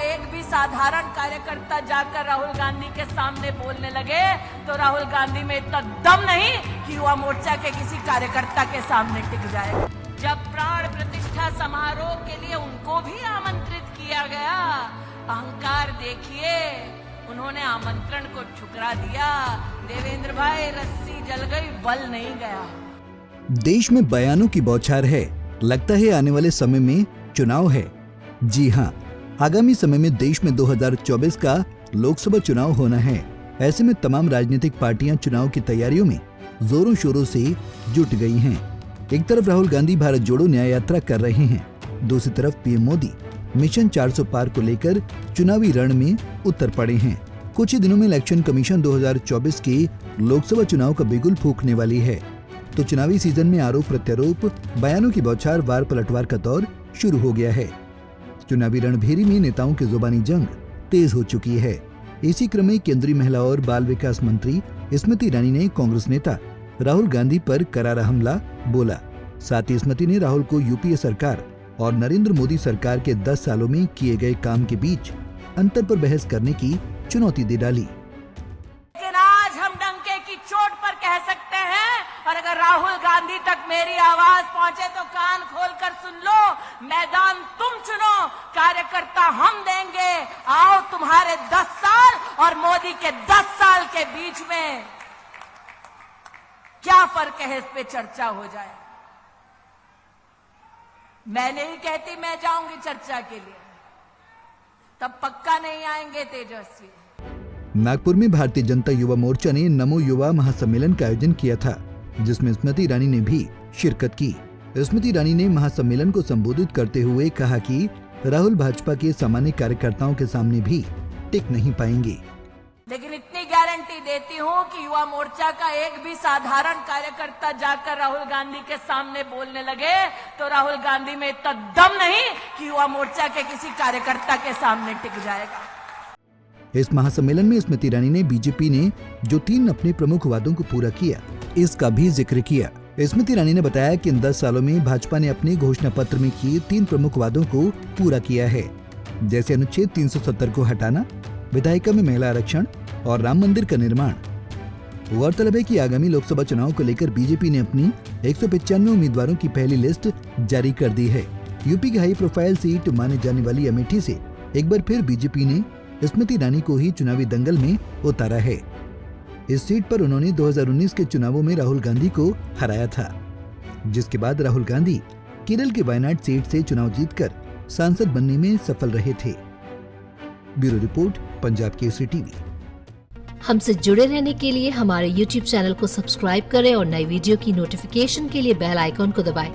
एक भी साधारण कार्यकर्ता जाकर राहुल गांधी के सामने बोलने लगे तो राहुल गांधी में इतना दम नहीं कि युवा मोर्चा के किसी कार्यकर्ता के सामने टिक जाए। जब प्राण प्रतिष्ठा समारोह के लिए उनको भी आमंत्रित किया गया, अहंकार देखिए, उन्होंने आमंत्रण को ठुकरा दिया। देवेंद्र भाई, रस्सी जल गई, बल नहीं गया। देश में बयानों की बौछार है। लगता है आने वाले समय में चुनाव है। जी हाँ, आगामी समय में देश में 2024 का लोकसभा चुनाव होना है। ऐसे में तमाम राजनीतिक पार्टियां चुनाव की तैयारियों में जोरों शोरों से जुट गई हैं। एक तरफ राहुल गांधी भारत जोड़ो न्याय यात्रा कर रहे हैं, दूसरी तरफ पीएम मोदी मिशन 400 पार को लेकर चुनावी रण में उतर पड़े हैं। कुछ ही दिनों में इलेक्शन कमीशन 2024 के लोकसभा चुनाव का बिगुल फूंकने वाली है, तो चुनावी सीजन में आरोप प्रत्यारोप, बयानों की बौछार, वार पलटवार का दौर शुरू हो गया है। चुनावी रणभेरी में नेताओं की जुबानी जंग तेज हो चुकी है। इसी क्रम में केंद्रीय महिला और बाल विकास मंत्री स्मृति ईरानी ने कांग्रेस नेता राहुल गांधी पर करारा हमला बोला। साथ ही स्मृति ने राहुल को यूपीए सरकार और नरेंद्र मोदी सरकार के 10 सालों में किए गए काम के बीच अंतर पर बहस करने की चुनौती दे डाली। लेकिन आज हम डंके की चोट पर कह सकते हैं, और अगर राहुल गांधी तक मेरी आवाज पहुंचे तो कान खोलकर सुन लो, मैदान तुम चुनो, कार्यकर्ता हम देंगे। आओ, तुम्हारे 10 साल और मोदी के 10 साल के बीच में क्या फर्क है, इस पे चर्चा हो जाए। मैं नहीं कहती मैं जाऊंगी चर्चा के लिए, तब पक्का नहीं आएंगे तेजस्वी। नागपुर में भारतीय जनता युवा मोर्चा ने नमो युवा महासम्मेलन का आयोजन किया था, जिसमें स्मृति ईरानी ने भी शिरकत की। स्मृति ईरानी ने महासम्मेलन को संबोधित करते हुए कहा कि राहुल भाजपा के सामान्य कार्यकर्ताओं के सामने भी टिक नहीं पाएंगे। लेकिन इतनी गारंटी देती हूं कि युवा मोर्चा का एक भी साधारण कार्यकर्ता जाकर राहुल गांधी के सामने बोलने लगे तो राहुल गांधी में इतना दम नहीं कि युवा मोर्चा के किसी कार्यकर्ता के सामने टिक जाएगा। इस महासम्मेलन में स्मृति ईरानी ने बीजेपी ने जो 3 अपने प्रमुख वादों को पूरा किया, इसका भी जिक्र किया। स्मृति ईरानी ने बताया कि इन 10 सालों में भाजपा ने अपने घोषणा पत्र में किए 3 प्रमुख वादों को पूरा किया है, जैसे अनुच्छेद 370 को हटाना, विधायिका में महिला आरक्षण और राम मंदिर का निर्माण। गौरतलब है कि आगामी लोकसभा चुनाव को लेकर बीजेपी ने अपनी 195 उम्मीदवारों की पहली लिस्ट जारी कर दी है। यूपी की हाई प्रोफाइल सीट माने जाने वाली अमेठी से एक बार फिर बीजेपी ने स्मृति ईरानी को ही चुनावी दंगल में उतारा है। इस सीट पर उन्होंने 2019 के चुनावों में राहुल गांधी को हराया था, जिसके बाद राहुल गांधी केरल के वायनाड सीट से चुनाव जीतकर सांसद बनने में सफल रहे थे। Bureau report, Punjab Kesari TV. हमसे जुड़े रहने के लिए हमारे YouTube चैनल को सब्सक्राइब करें और नई वीडियो की नोटिफिकेशन के लिए बेल आइकॉन को दबाएं।